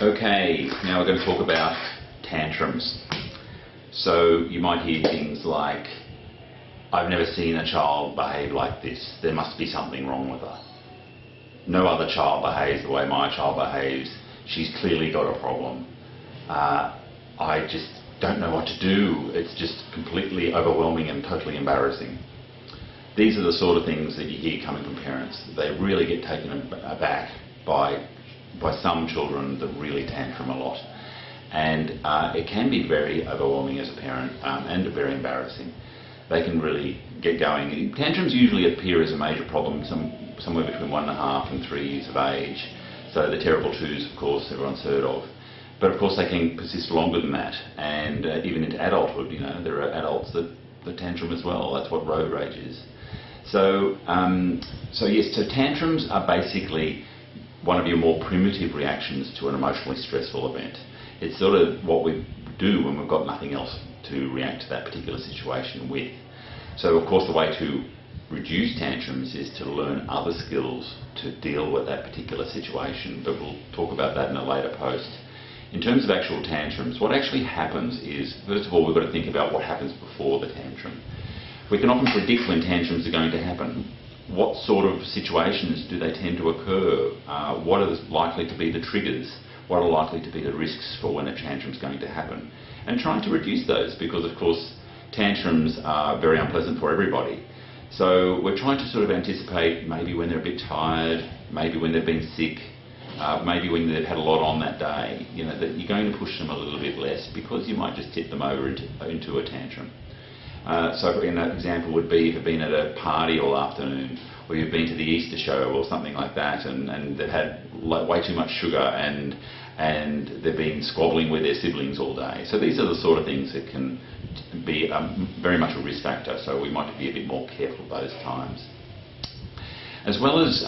Okay, now we're going to talk about tantrums. So you might hear things like, I've never seen a child behave like this. There must be something wrong with her. No other child behaves the way my child behaves. She's clearly got a problem. I just don't know what to do. It's just completely overwhelming and totally embarrassing. These are the sort of things that you hear coming from parents. They really get taken aback by some children that really tantrum a lot. And it can be very overwhelming as a parent and very embarrassing. They can really get going. Tantrums usually appear as a major problem somewhere between 1.5 and 3 years of age. So the terrible twos, of course, everyone's heard of. But of course they can persist longer than that, and even into adulthood. You know, there are adults that tantrum as well. That's what road rage is. So yes, so tantrums are basically one of your more primitive reactions to an emotionally stressful event. It's sort of what we do when we've got nothing else to react to that particular situation with. So of course the way to reduce tantrums is to learn other skills to deal with that particular situation, but we'll talk about that in a later post. In terms of actual tantrums, what actually happens is, first of all, we've got to think about what happens before the tantrum. We can often predict when tantrums are going to happen. What sort of situations do they tend to occur? What are likely to be the triggers? What are likely to be the risks for when a tantrum is going to happen? And trying to reduce those, because of course tantrums are very unpleasant for everybody. So we're trying to sort of anticipate maybe when they're a bit tired, maybe when they've been sick, maybe when they've had a lot on that day, you know, that you're going to push them a little bit less because you might just tip them over into a tantrum. So an example would be if you've been at a party all afternoon, or you've been to the Easter show or something like that, and they've had way too much sugar and they've been squabbling with their siblings all day. So these are the sort of things that can be very much a risk factor, so we might be a bit more careful those times. As well as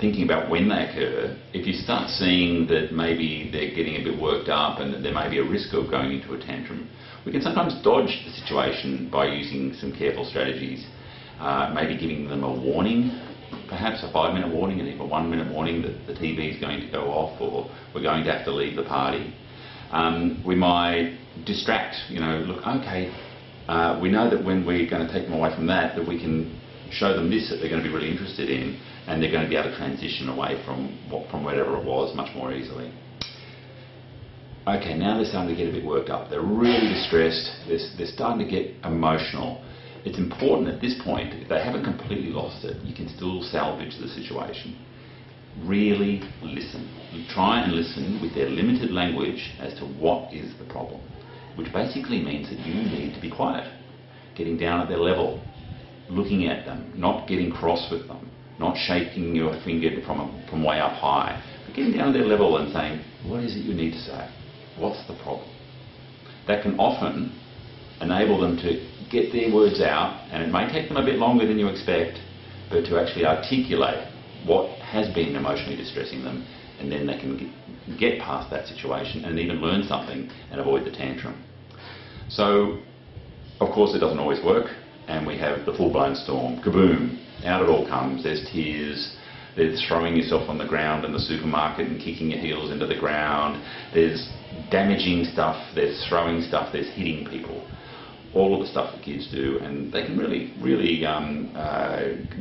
thinking about when they occur, if you start seeing that maybe they're getting a bit worked up and that there may be a risk of going into a tantrum, we can sometimes dodge the situation by using some careful strategies. Maybe giving them a warning, perhaps a 5-minute warning and even a 1-minute warning that the TV is going to go off or we're going to have to leave the party. We might distract, you know, look, okay, we know that when we're going to take them away from that we can show them this that they're going to be really interested in, and they're going to be able to transition away from whatever it was much more easily. Okay, now they're starting to get a bit worked up. They're really distressed. They're starting to get emotional. It's important at this point, if they haven't completely lost it, you can still salvage the situation. Really listen. Try and listen with their limited language as to what is the problem, which basically means that you need to be quiet, getting down at their level, looking at them, not getting cross with them, not shaking your finger from way up high, but getting down at their level and saying, what is it you need to say? What's the problem? That can often enable them to get their words out, and it may take them a bit longer than you expect, but to actually articulate what has been emotionally distressing them, and then they can get past that situation and even learn something and avoid the tantrum. So, of course, it doesn't always work, and we have the full-blown storm. Kaboom! Out it all comes. There's tears. There's throwing yourself on the ground in the supermarket and kicking your heels into the ground. There's damaging stuff. There's throwing stuff. There's hitting people. All of the stuff that kids do, and they can really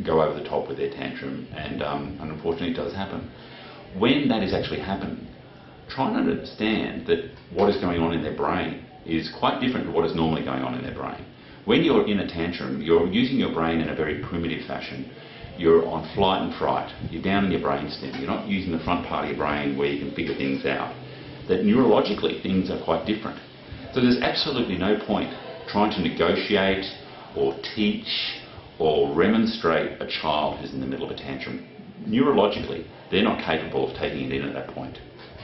go over the top with their tantrum, and unfortunately it does happen. When that is actually happening, try and understand that what is going on in their brain is quite different to what is normally going on in their brain. When you're in a tantrum, you're using your brain in a very primitive fashion. You're on flight and fright. You're down in your brainstem. You're not using the front part of your brain where you can figure things out. That neurologically things are quite different. So there's absolutely no point trying to negotiate or teach or remonstrate a child who's in the middle of a tantrum. Neurologically, they're not capable of taking it in at that point.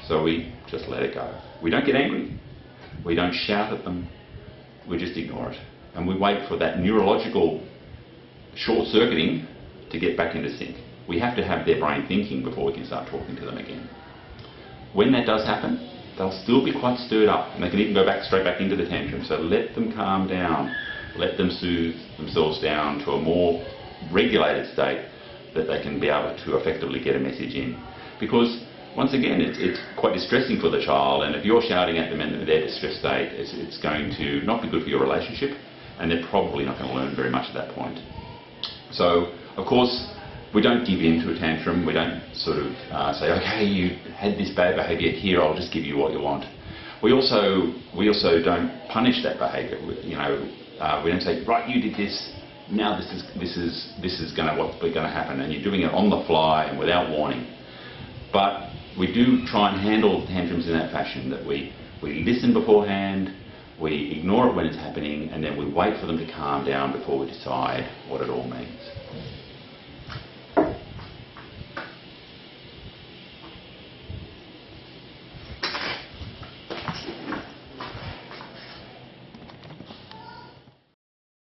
So we just let it go. We don't get angry. We don't shout at them. We just ignore it. And we wait for that neurological short-circuiting to get back into sync. We have to have their brain thinking before we can start talking to them again. When that does happen, they'll still be quite stirred up, and they can even go straight back into the tantrum. So let them calm down, let them soothe themselves down to a more regulated state that they can be able to effectively get a message in. Because once again, it's quite distressing for the child, and if you're shouting at them in their distressed state, it's going to not be good for your relationship, and they're probably not going to learn very much at that point. So, of course, we don't give in to a tantrum. We don't sort of say, okay, you had this bad behaviour, here I'll just give you what you want. We also don't punish that behaviour. We don't say, right, you did this. Now this is what's going to happen, and you're doing it on the fly and without warning. But we do try and handle tantrums in that fashion, that we listen beforehand, we ignore it when it's happening, and then we wait for them to calm down before we decide what it all means.